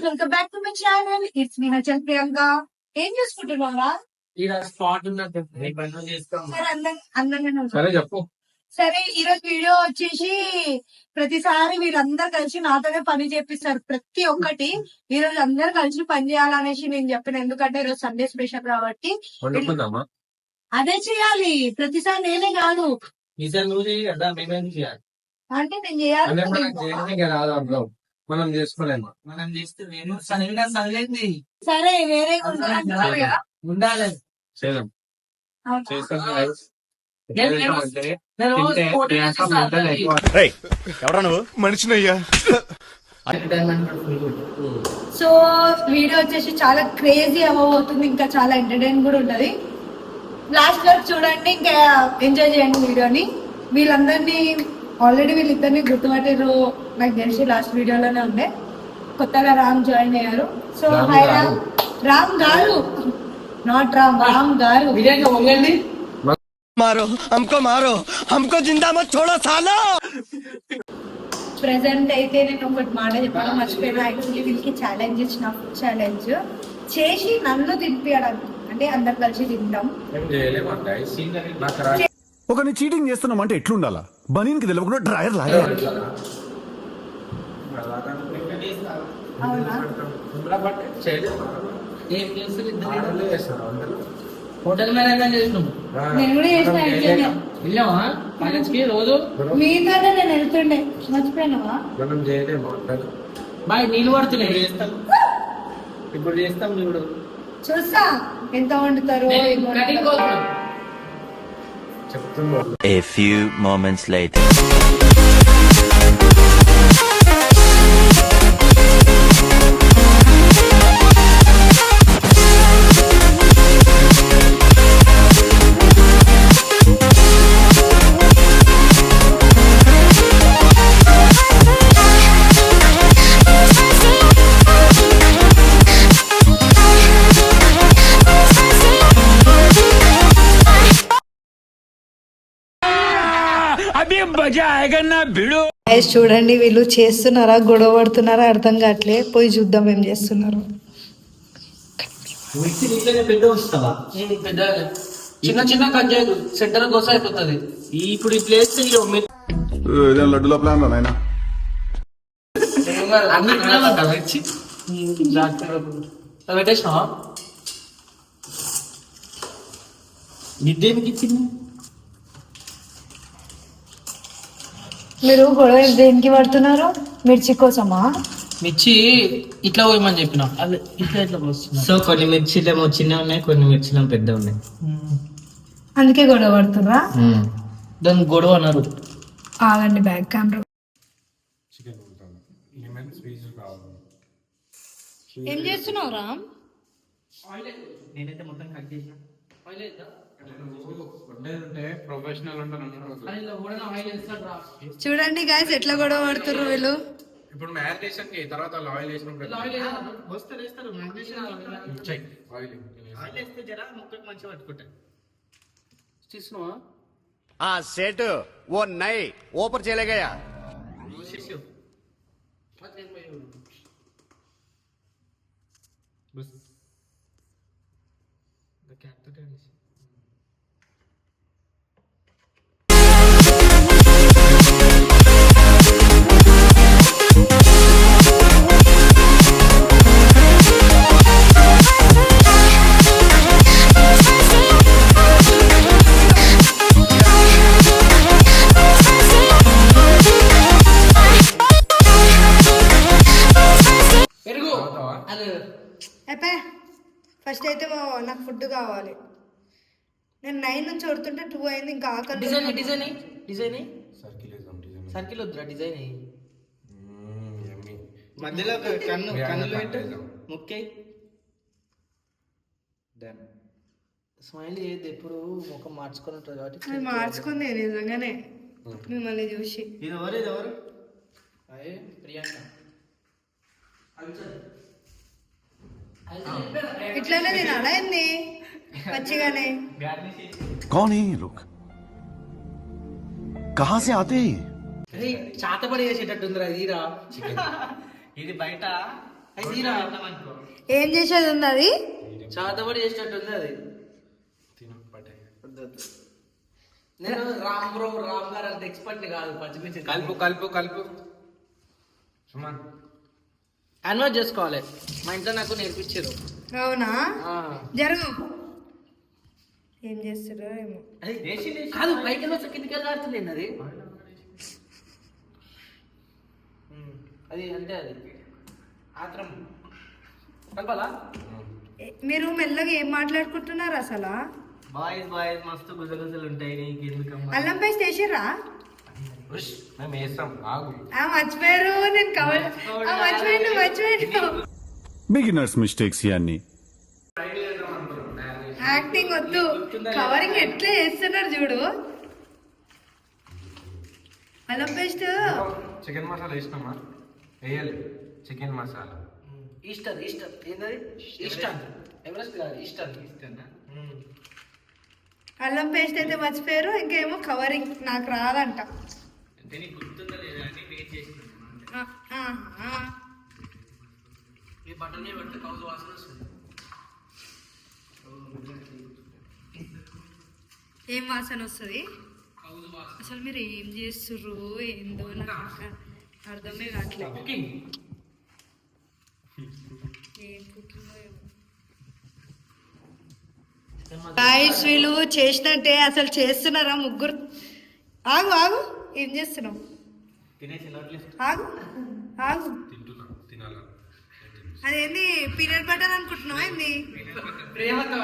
Welcome back to my channel. It's me Harshal Priyanka. ఏం చేసుకుంటున్నారా? Spot ఉన్నట్టు సరే అందంగా సరే చెప్పు. సరే, ఈ రోజు వీడియో వచ్చేసి ప్రతిసారి వీళ్ళందరూ కలిసి నాతోనే పని చేపిస్తారు. ప్రతి ఒక్కటి ఈ రోజు అందరూ కలిసి పని చేయాలనేసి నేను చెప్పిన. ఎందుకంటే ఈ రోజు సండే స్పెషల్ కాబట్టి వండుకుందామా? అదే చేయాలి. ప్రతిసారి నేనే కాదు ఈసారి నువ్వు చేయి కదా, మేమేం చేయాలి అంటే నేను చేయాలి. అంటే మనం చేయడానికి రాదు అందులో, మనం చేసుకోలేము. మనం చేస్తే నేను సరిగ్గా సరిలేదు. సరే, వేరే ఉండాలి చేద్దాం. ఎవరా నువ్వు? మనిషినయ్యా. సో వీడియో వచ్చేసి చాలా క్రేజీ అవ్వబోతుంది, ఇంకా చాలా ఎంటర్టైన్ కూడా ఉంటది. లాస్ట్ వరకు చూడండి, ఇంకా ఎంజాయ్ చేయండి వీడియోని. వీళ్ళందరినీ ఆల్రెడీ వీళ్ళిద్దరిని గుర్తుపట్టారు నాకు తెలిసి, లాస్ట్ వీడియోలోనే ఉండే. కొత్తగా రామ్ జాయిన్ అయ్యారు. So hi Ram. Ram garu, not Ram గారు. మారో హమ్కో మారో హమ్కో జిందా మత్ छोड़ो सालो. ప్రెసెంట్ అయితే నేను ఒకటి మాట చెప్పాను మర్చిపోయినా. యాక్చువల్లీ వీళ్ళకి ఛాలెంజ్ ఇచ్చిన, ఫుడ్ ఛాలెంజ్ చేసి నన్ను తినిపించడానికి, అంటే అందరు కలిసి తింటాం. ఒకరిని చీటింగ్ చేస్తున్నామంటే ఎట్లుండాలా? బనీన్కి తెలియకుండా డ్రైయర్ లాగా. అవునా? హోటల్ మేనేజ్మెంట్ చేసినాం. నేను కూడా చేసిన. యాక్చువల్లీ వెళ్ళావా కాలేజ్కి రోజు? మీతోనే నేను వెళ్తుండే, మర్చిపోయినావా? మనం చేయలేము. బాయ్ నీళ్ళు పడుతున్నాయి. చేస్తాం ఇప్పుడు, చేస్తాం ఇప్పుడు. చూస్తా ఎంత వండుతారో. A few moments later. చూడండి, వీళ్ళు చేస్తున్నారా గొడవ పడుతున్నారా అర్థం కావట్లే. పోయి చూద్దాం ఏం చేస్తున్నారు. మిక్సీ దీంట్లోనే పెద్ద వస్తావా? పెద్ద చిన్న చిన్న కట్ చేయదు, సెంటర్ కోసం అయిపోతుంది. ఇప్పుడు ఈ ప్లేస్ లడ్డులో ప్లాన్ నాయనా. పెట్టేసినావా? నిద్దేమికి ఇచ్చింది? మీరు గొడవ దేనికి పడుతున్నారు? మిర్చి కోసమా? మిర్చి ఇట్లా పోయమని చెప్పిన. అదే ఇట్లా ఇట్లా పోస్తున్నా. సో కొన్ని మిర్చిలేమో చిన్న ఉన్నాయి, కొన్ని మిర్చిలేమో పెద్ద ఉన్నాయి. అందుకే గొడవ పడుతున్నా. దాన్ని గొడవ అన్నారు. ఆగండి, బ్యాక్ కెమెరా. ఏం చేస్తున్నావు రామ్? నేనైతే మొత్తం కట్ చేసిన. చూడండి గైస్ ఎట్లా గొడవ పడుతున్నారు వీళ్ళు. ఇప్పుడు మ్యారినేషన్ కి తర్వాత ఆయిల్ వేసినప్పుడు सेठ वो नए ऊपर चले गया. ఫస్ట్ అయితే నాకు ఫుడ్ కావాలి. నేను 9 నుంచి కొడుతుంటే 2 అయింది. ఇంకా ఆకలి. డిజైన్ సర్కిల్ వద్దురా, డిజైన్ మధ్యలో కన్నులు పెట్టు, ముక్కే స్మైల్ చేయద్దు. ఎప్పుడు ముఖం మార్చుకొని ఉంటుంది కాబట్టి మార్చుకుంది నిజంగానే మిమ్మల్ని చూసి. ఇది ఎవరు? అదే ప్రియాంక. ఇట్లానే తినాలా ఏంది పచ్చిగానే? कौन है ये लोग? कहाँ से आते हैं? చాతపడి చేసేటట్టుందిరా. ఇదిరా చికెన్. ఇది బయట ఏం చేసేది ఉంది అది? చాతబడి చేసినట్టుంది అది. నేను రామ్ గారు అంత ఎక్స్పర్ట్ కాదు పచ్చిమిర్చి. కలుపు సుమన్ అన్వర్ట్ చేసుకోవాలి. మా ఇంట్లో నాకు నేర్పించారు. అవునా? జరుగు. ఏం చేస్తారో ఏమో. కాదు పైకి వెళ్ళి కిందికి వెళ్ళాడుతుంది అది. అది అంటే అది ఆత్రం కలపాలా? మీరు మెల్లగా ఏం మాట్లాడుకుంటున్నారు అసలు? బాయ్స్ మస్తు గుజగుజలు ఉంటాయి. నీకు ఎందుకమ్మా? అల్లం పేస్ట్ వేసిర్రా? మేము వేస్తాం ఆగు. మర్చిపోయారు. నేను కవర్ మర్చిపోయాను. బిగినర్స్ మిస్టేక్స్ ఇవన్నీ. యాక్టింగ్ వద్దు, కవరింగ్ ఎట్లా చేస్తున్నారు చూడు. అల్లం పేస్ట్ చికెన్ మసాలా వేసినామా? వేయాలి చికెన్ మసాలా. ఈస్టర్ ఏంటది? ఈస్టర్ ఎవరెస్ట్ కాదు, ఈస్టర్. అల్లం పేస్ట్ అయితే మర్చిపోయారు. ఇంకేమో కవరింగ్ నాకు రాదంట. ఈ బట్టనే పెడితే కౌజు వాసన వస్తుంది. ఏం వాసన వస్తుంది? అసలు మీరు ఏం చేస్తుర్రు ఏందో నాకు అర్థమే కావట్లేదు. ఏం కుకింగ్ గాయ్స్, వీళ్ళు చేసినట్టే అసలు చేస్తున్నారా? ముగ్గురు. ఆగు. ఏం చేస్తున్నావు? ఆగు. అదేంది పీనట్ బటర్ అనుకుంటున్నావా? ఏంది ప్రేమతో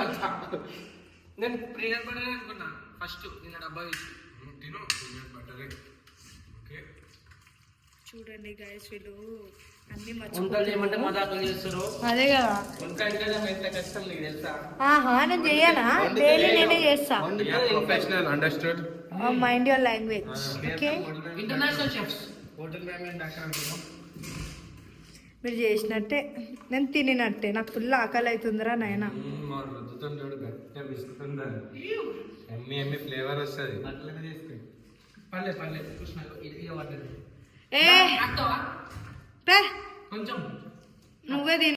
నేను పీనట్ బటర్ అనుకున్నా ఫస్ట్. నేను డబ్బా తిను పీనట్ బటరే. ఓకే చూడండి గాయ్స్, వీళ్ళు అన్ని వంటలు చేయమంటే మజాకు చేస్తారు. అదే కదా. ఎంత కష్టం నీకు తెలుసా? నేను చెయ్యనా? డైలీ నేనే చేస్తా. Professional understood. Mind your language. Okay, international chefs. Hotel management doctor అనుకున్నాం. మీరు చేసినట్టే నేను తినినట్టే. నాకు ఫుల్ ఆకలి అవుతుందిరా నాయన. రుద్దుతుంటాడు గట్టిగా విసుకుతుందని ఎమ్మి ఫ్లేవర్ వస్తుంది. అట్లనే తీసుకుని పర్లే చూసిన ఇది పడ్డది. కొంచెం నువ్వే తిని.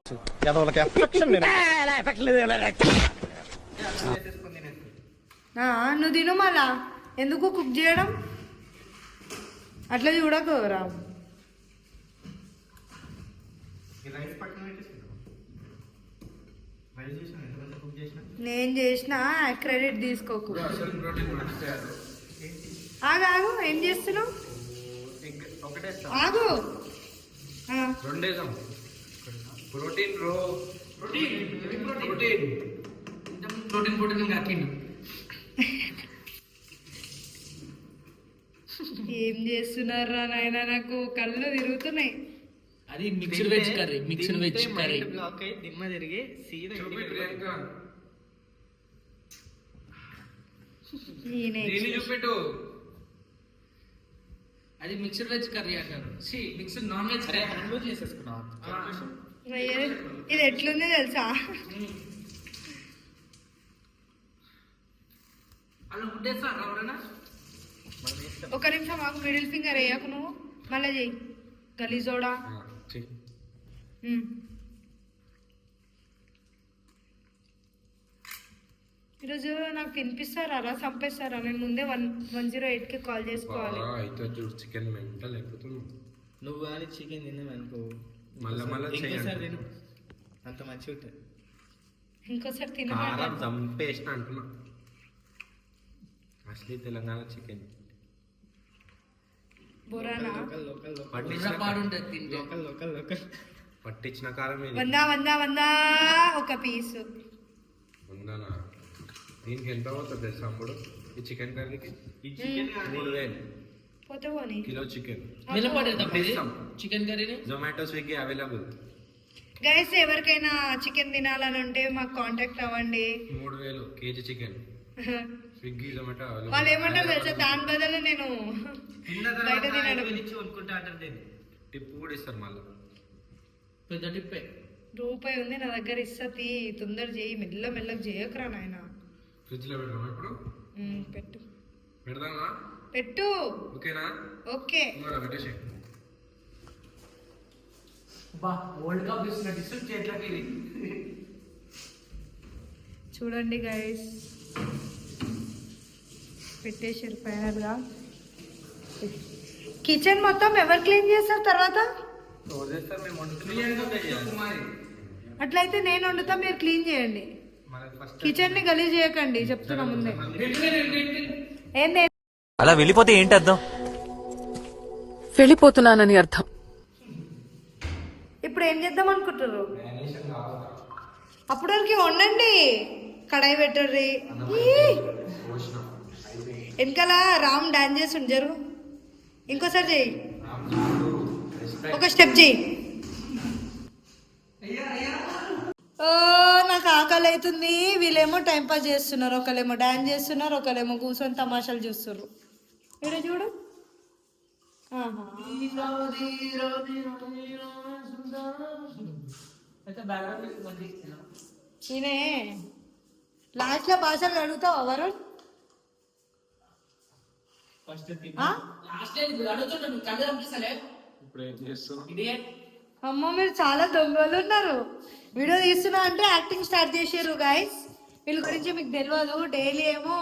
నువ్వు తిను మళ్ళా. ఎందుకు కుక్ చేయడం? అట్లా చూడకు రా. నేను చేసిన క్రెడిట్ తీసుకోకు. ఆగు. ఏం చేస్తున్నావు? ఆగు. రెండేసాం. ప్రోటీన్ కాకిండు. ఏం చేస్తున్నారా నాయన? నాకు కళ్ళు తిరుగుతున్నాయి. అది మిక్స్డ్ వెజ్ కర్రీ. దిమ్మ తిరిగి సీదా చూపెట్టు. అది మిక్స్డ్ వెజ్ కర్రీ అంటారు. మిక్స్డ్ నాన్ వెజ్ కర్రీ చేసేసుకున్నాం. ఇది ఎట్లుంది తెలుసా? అలా ఉండేస్తారు ఎవరైనా. ఒక నిమిషం మాకు మిడిల్ ఫింగర్ వేయకు నువ్వు. మళ్ళీ చెయ్యి గలీజోడా. ఈరోజు నాకు తినిపిస్తారా? చంపేస్తారా? నేను ముందే 108కి కాల్ చేసుకోవాలి. అయితే చూడు చికెన్ మెంటల్ అయిపోతుంది. నువ్వు కానీ చికెన్ తిన్నావు అనుకో, మళ్ళీ అంత మంచిగా ఉంటుంది. ఇంకోసారి తిన కారం చంపేసిన అంటున్నా. అసలు తెలంగాణ చికెన్ బొరానా పట్టించిన కారం వందా ఒక పీసు ఉందనా. దీనికి ఎంత అవుతుంది తెలుసా అప్పుడు ఈ చికెన్ కర్రీకి? 3000 పోతే పోనీ కిలో చికెన్. చికెన్ కర్రీని జొమాటో స్విగ్గీ అవైలబుల్. గైస్, ఎవరికైనా చికెన్ తినాలని ఉంటే మాకు కాంటాక్ట్ అవ్వండి. 3000 కేజీ చికెన్. స్విగ్గీ జొమాటో వాళ్ళు ఏమంటారు తెలుసా? దాని బదులు నేను బయట తినడం. టిప్ కూడా ఇస్తారు మళ్ళీ. పెద్ద టిప్పే. రూపాయి ఉంది నా దగ్గర. ఇస్తీ తొందర చేయి. మెల్లగా చేయకురా నాయన. ఫ్రిడ్జ్ లో పెడదామా ఇప్పుడు? పెట్టు. పెడదామా? పెట్టు. ఓకేనా? ఓకే. పెట్టేసి వరల్డ్ కప్ ఇస్తున్నట్టు చేతులకి ఇది. చూడండి గైస్, పెట్టేసారు ఫైనల్ గా. కిచెన్ మొత్తం ఎవరు క్లీన్ చేస్తారు తర్వాత? అట్లయితే నేను వండుతా, మీరు క్లీన్ చేయండి. కిచెన్ ని గలీజ్ చేయకండి చెప్తున్నా ముందే. ఏంది అలా వెళ్ళిపోతే ఏంటి అర్థం? వెళ్ళిపోతున్నానని అర్థం. ఇప్పుడు ఏం చేద్దాం అనుకుంటారు? అప్పటి వరకు వండండి, కడాయి పెట్టండి. వెనకాల రామ్ డాన్స్ చేసి జరుగు, ఇంకోసారి చెయ్యి, ఒక స్టెప్ చెయ్యి. నాకు ఆకలి అవుతుంది. వీళ్ళేమో టైం పాస్ చేస్తున్నారు, ఒకళ్ళేమో డాన్స్ చేస్తున్నారు, ఒకళ్ళేమో కూర్చొని తమాషాలు చూస్తున్నారు. ఇక్కడ చూడు. ఆహా. ఈయనే లాస్ట్ లో భాషలు అడుగుతావా వరుణ్? అమ్మో మీరు చాలా దొంగలు ఉన్నారు. వీడియో తీస్తున్నా అంటే యాక్టింగ్ స్టార్ట్ చేసారు గైస్. వీళ్ళ గురించి మీకు తెలియదు. డైలీ ఏమో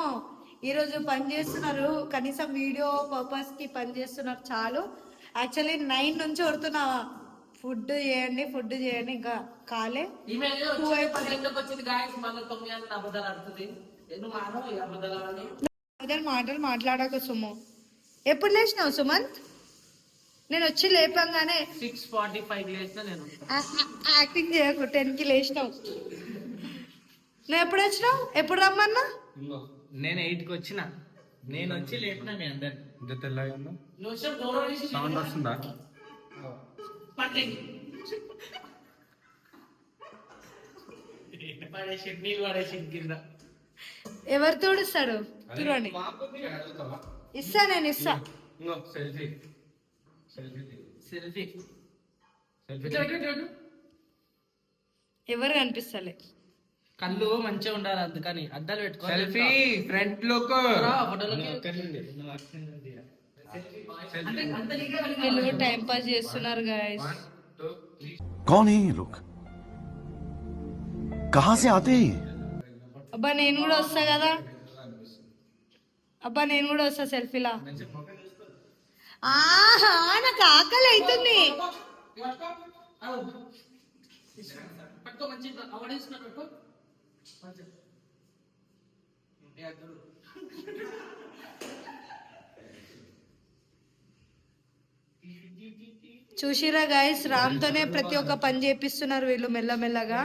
ఈరోజు పని చేస్తున్నారు, కనీసం వీడియో పర్పస్ కి పని చేస్తున్నారు చాలు. యాక్చువల్లీ 9 నుంచి కొడుతున్నా ఫుడ్ చేయండి, ఫుడ్ చేయండి, ఇంకా కాలే. మాటలు మాట్లాడక సుమో. ఎప్పుడు లేచినావు సుమంత్? నేను వచ్చి లేపంగానే 6:45 లేచినా నేను. యాక్టింగ్ చేయకు, 10కి లేచినావు. నువ్వు ఎప్పుడు వచ్చినావు? ఎప్పుడు రమ్మన్నా? నేను 8కి వచ్చిన. నేను వచ్చి లేపినా మీ అందరు. ఇంత తెల్లగా ఉందా? సౌండ్ సౌండ్ వస్తుందా? పడేసి నీళ్ళు పడేసి కింద. ఎవరు తోడుస్తాడు? చూడండి, ఇస్తా, నేను ఇస్తా. సెల్ఫీ సెల్ఫీ ఎవరు కనిపిస్తలే. కళ్ళు మంచిగా ఉండాలి, అందుకని అద్దాలు పెట్టుకో. Selfie front look. వీళ్ళు టైం పాస్ చేస్తున్నారు గాయస్. कौन है ये लोग? कहाँ से आते हैं? అబ్బా నేను కూడా వస్తా కదా. అబ్బా నేను కూడా వస్తా సెల్ఫీలా. ఆహా నాకు ఆకలి అవుతుంది. చూసిరా గాయస్, రామ్ తోనే ప్రతి ఒక్క పని చేపిస్తున్నారు వీళ్ళు మెల్లమెల్లగా.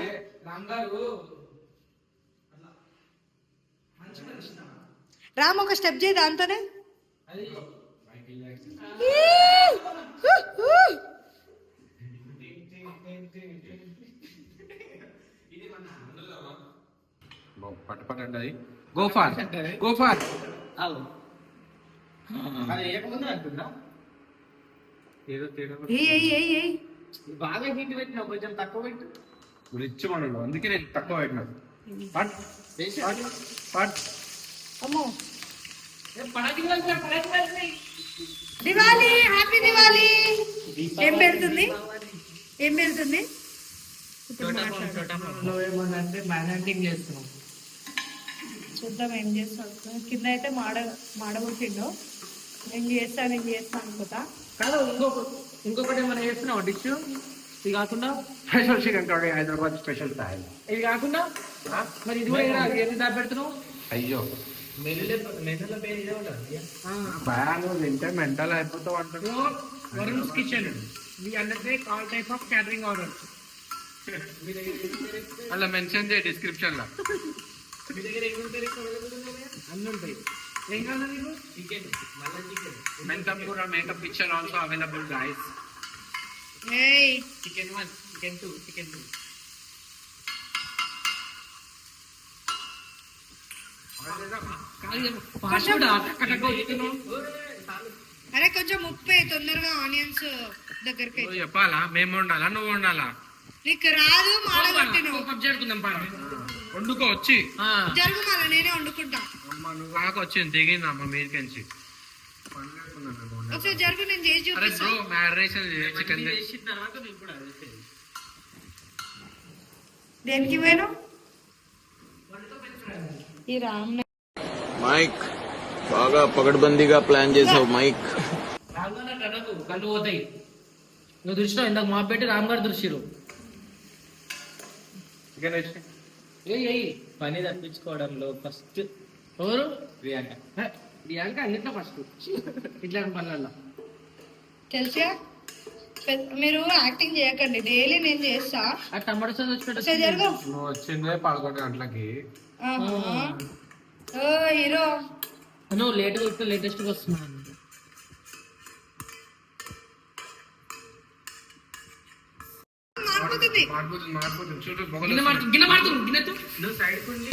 రామ్ ఒక స్టెప్ చేయి దాంతోనే. పట్టుపట్టండి. Go far, go far. ఏదో తేడా బాగా హీట్ పెట్టినా, కొంచెం తక్కువ పెట్టు. రిచ్ మనడు, అందుకే నేను తక్కువ పెట్టినా. అమ్మో దివాలి, హ్యాపీ దివాలి. ఏం పెడుతుంది, ఏం పెడుతుంది? నువ్వేమోనంటే మేనేజింగ్ చేస్తున్నావు. చూద్దాం ఏం చేస్తాను. కింద అయితే మాడగొట్టిండో. నేను చేస్తాను అనుకుంటా. కాదు, ఇంకొకటి ఏమైనా చేస్తున్నావు డిష్? ఇది కాకుండా special chicken curry, Hyderabad special style. ఇది కాకుండా మరి ఇది కూడా ఎన్ని దాకా పెడుతున్నావు? అయ్యో మెనూలో పేరు ఇదే ఉంటుంది. నువ్వు తింటే మెంటల్ అయిపోతావు అంటారు. Varun's kitchen, we undertake all type of catering orders. అలా మెన్షన్ చేయి డిస్క్రిప్షన్ లో. మీ దగ్గర అన్నీ ఉంటాయి. ఏం కావాలి నీకు? చికెన్, మళ్ళీ chicken. Mentam Pura makeup kitchen also available, guys. Chicken 1, chicken 2, chicken 3. అరే కొంచెం ముప్పై తొందరగా ఆనియన్స్ దగ్గరికి. నువ్వు చెప్పాలా? మేము వండాలా నువ్వు వండాలా? నీకు రాదు, మాడగొట్టిను. జరుగుతుందాం వండుకో వచ్చి. జరుగు, మళ్ళీ నేనే వండుకుంటా. నువ్వు కాక వచ్చింది దిగిందమ్మా మీదికించి. ఒకసారి జరుగు, నేను చేసి అరే చూపిస్తా. బ్రో మ్యారినేషన్ చికెన్ చేసిన తర్వాత నీకు కూడా దేనికి పోయినా ఈ రామ్ మైక్ బాగా పగడ్బందీగా ప్లాన్ చేసావు మైక్. రామ్ గారు నాకు అనకు, కళ్ళు పోతాయి. నువ్వు దృష్టిలో ఇందాక మా పెట్టి రామ్ గారు దృష్టిరు. ఏయ్ పని తప్పించుకోవడంలో ఫస్ట్ ఎవరు? ప్రియాంక. ప్రియాంక అన్నిట్లో ఫస్ట్ ఇట్లాంటి పనులలో. తెలుసా మీరు యాక్టింగ్ చేయకండి, డైలీ నేను చేస్తా. ఆ టమాటో సాస్ వచ్చి ఒకసారి జరుగు. నువ్వు వచ్చిందే 11 గంటలకి. ఆహా. ఓ హీరో నువ్వు లేట్గా వస్తే లేటెస్ట్గా వస్తున్నాను. మారిపోతుంది. మారిపోతుంది చూడు గిన్నె మారుతుంది, గిన్నె మారుతుంది, గిన్నెతో. నువ్వు సైడ్ కొండి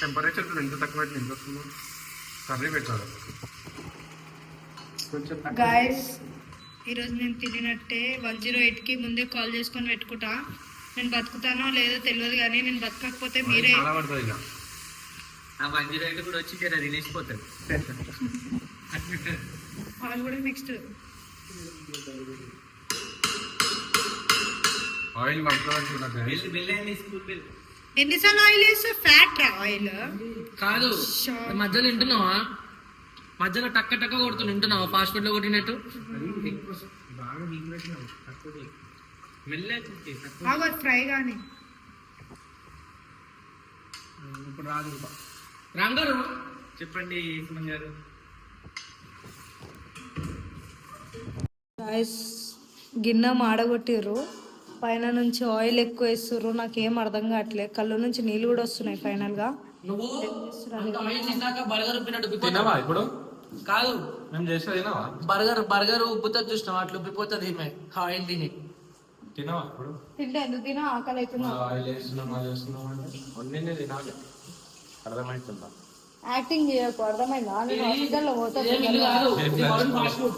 టెంపరేచర్ ఎంత తక్కువ ఎంత వస్తుందో కర్రీ పెట్టాలి కొంచెం. గాయస్ ఈరోజు నేను తిరిగినట్టే 108కి ముందే కాల్ చేసుకొని పెట్టుకుంటా. నేను బతుకుతానో లేదో తెలియదు కానీ నేను బతకకపోతే మీరే చాలా పడుతుంది ఇక. ఆ 108 కూడా వచ్చి జర తినేసిపోతాడు. వాళ్ళు కూడా నెక్స్ట్ ఆయిల్ పడుతుంది నాకు. బిల్ అయింది స్కూల్ బిల్. ఎన్నిసార్లు ఆయిల్ వేస్తే ఫ్యాట్ రా ఆయిల్. కాదు మధ్యలో వింటున్నావా? మధ్యలో టక్క టక్క కొడుతున్నా వింటున్నావా? ఫాస్ట్ ఫుడ్ లో కొట్టినట్టు. బాగా నీకు పెట్టినావు తక్కువ మెల్లగా బాగా ఫ్రై కానీ ఇప్పుడు రాదు. రామ్ గారు చెప్పండి సుమన్ గారు. గిన్నె మాడగొట్టిర్రు, పైన నుంచి ఆయిల్ ఎక్కువ వేస్తుర్రు. నాకేం అర్థం కావట్లేదు, కళ్ళు నుంచి నీళ్ళు కూడా వస్తున్నాయి ఫైనల్ గా. నువ్వు అంత ఆయిల్ తిన్నాక బర్గర్ ఉప్పినట్టు ఉబ్బిపోతావు. తినవా ఇప్పుడు? కాదు మేము చేసేది తినవా? బర్గర్ ఉబ్బుతుంది చూసినావు, అట్లా ఉబ్బిపోతుంది ఈమె ఆయిల్ తిని. తినవా ఇప్పుడు? తింటే ఎందుకు తినా, ఆకలి అవుతున్నా. ఆయిల్ వేస్తున్నాం అది వేస్తున్నాం అంటే అన్నీ తినాలి. అర్థమవుతుందా? యాక్టింగ్ చేయకు, అర్థమైందా? నేను హాస్పిటల్లో పోతా. ఇదేం ఇల్లు కాదు, ఇది modern fast food.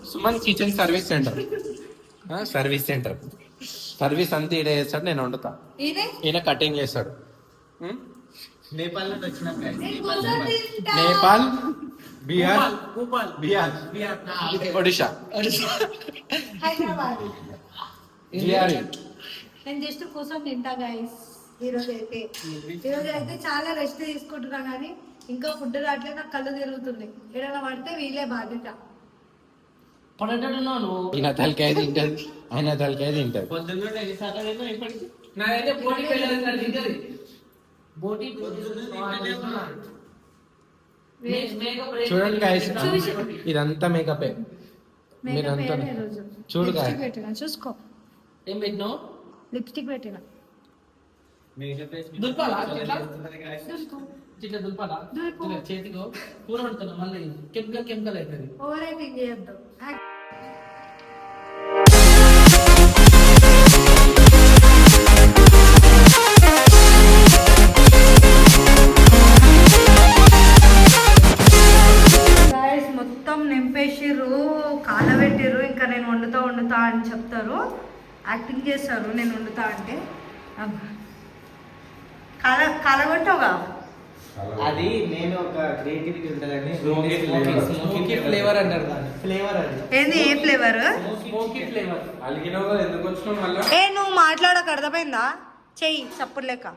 Suman kitchen service centre. Service అంతా ఈడ చేస్తాడు, నేను వండుతా. ఇదే ఈయన కటింగ్ చేస్తాడు. నేపాల్ నుండి వచ్చినాక నేను కూర్చొని తింటా. నేపాల్, బీహార్, కూపాల్. బీహార్, ఒడిషా, హైదరాబాద్. బీహార్. నేను జస్ట్ కూర్చొని తింటా గైస్. ఈరోజు అయితే చాలా రెస్ట్ తీసుకుంటున్నా కానీ ఇంకా ఫుడ్ రావట్లేదు, నాకు కళ్ళు తిరుగుతుంది. ఏదైనా పడితే వీళ్ళే బాధ్యత. పడేటట్టున్నావు నువ్వు. ఈయన తలకాయ తింటది, ఆయన తలకాయ తింటది. పొద్దున్న నుండి ఎన్నిసార్లు తిన్నా ఇప్పటికి? నాదైతే బోటి వెళ్ళాలి తింటది. బోటి చూడండి guys, ఇదంతా మేకపే. మీరంతా చూడు guys. లిప్స్టిక్ పెట్టినా చూసుకో. ఏం పెట్టినావు? లిప్స్టిక్ పెట్టినా దుల్పాలా? ఇట్లా చూసుకో. ఇట్లా దుల్పాలా? దులుపు. ఇట్లా చేతికో కూర వండుతున్నా మళ్ళీ కెమికల్ అవుతుంది. ఓవర్ యాక్టింగ్ చేయొద్దు. గాయస్ మొత్తం నింపేసిర్రు, కాలబెట్టిర్రు. ఇంకా నేను వండుతా అని చెప్తారు, యాక్టింగ్ చేస్తారు నేను వండుతా అంటే. కాలగొట్టవుగా. అది నేను ఒక క్రియేటివిటీ ఉంటుందని స్మోకీ ఫ్లేవర్ అంటారు దాన్ని. ఫ్లేవర్ అది. ఏంది ఏ ఫ్లేవర్? Smoky flavour. అలిగినావు కదా, ఎందుకు వచ్చినావు మళ్ళా? ఏ నువ్వు మాట్లాడక అర్థమైందా? చెయ్యి సప్పుడు లెక్క.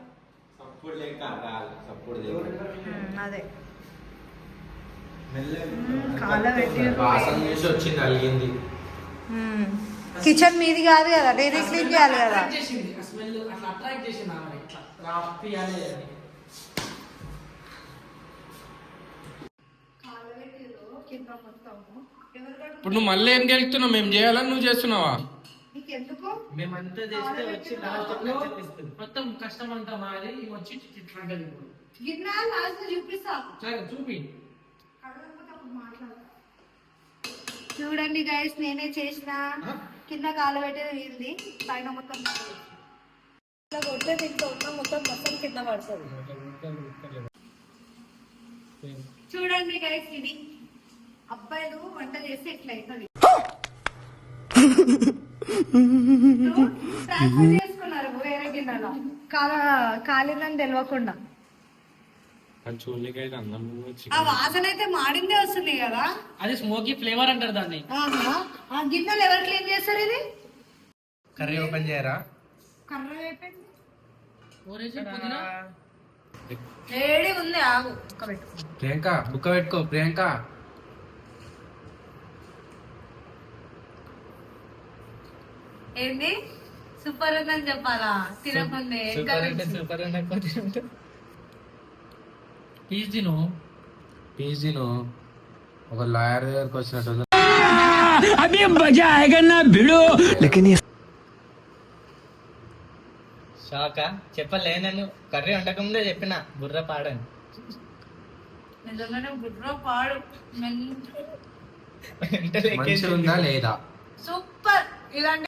సప్పుడు లేక సప్పుడు అదే కాలబెట్టి వాసన చూసి వచ్చింది, అలిగింది. కిచెన్ మీది కాదు కదా, డైరీ క్లీన్ చేయాలి కదా. చేసింది ఆ స్మెల్ అట్లా అట్రాక్ట్ చేసింది ఆమె. ఇట్లా రాపియాలి అని. ఇప్పుడు నువ్వు మళ్ళీ ఏం గెలుస్తున్నావు? మేము చేయాలా, నువ్వు చేస్తున్నావా? నీకెందుకు? మేమంతా చేస్తే వచ్చి లాస్ట్ చెప్పిస్తుంది. మొత్తం కష్టం అంతా మాది, వచ్చి ఇట్లా అంటది ఇప్పుడు. గిన్నె లాస్ట్ చూపిస్తా. సరే చూపి. చూడండి గైస్, నేనే చేసిన. కింద కాలబెట్టేది వీళ్ళది, పైన మొత్తం ఇట్లా కొట్టే తింటూ ఉన్నా మొత్తం కింద పడుతుంది. చూడండి గైస్, ఇది అబ్బాయిలు వంట చేస్తే ఇట్లా అవుతుంది. ట్రాన్స్ఫర్ చేసుకున్నారు వేరే గిన్నెలో, కాలిందని తెలియకుండా. అది చూడలేకైతే అన్నం ఆ వాసన అయితే మాడిందే వస్తుంది కదా. అది స్మోకీ ఫ్లేవర్ అంటారు దాన్ని. ఆహా. ఆ గిన్నెలు ఎవరు క్లీన్ చేస్తారు ఇది? కర్రీ ఓపెన్ చేయరా? కర్ర అయిపోయింది. ఓరేసి పుదీనా వేడి ఉంది, ఆగు ఒక్క పెట్టు. ప్రియాంక బుక్క పెట్టుకో ప్రియాంక. ఏంది సూపర్ ఉందని చెప్పాలా తినకుందే? సూపర్ అంటే సూపర్ అంటే పీస్ తిను. పీస్ తిను. ఒక లాయర్ దగ్గరకు వచ్చినట్టు. షాకా చెప్పలే, నేను కర్రీ వండకముందే చెప్పిన బుర్ర పాడని. నిజంగానే గుడ్ర పాడు. మంచిగా ఉందా లేదా? సూపర్. ఇలాంటి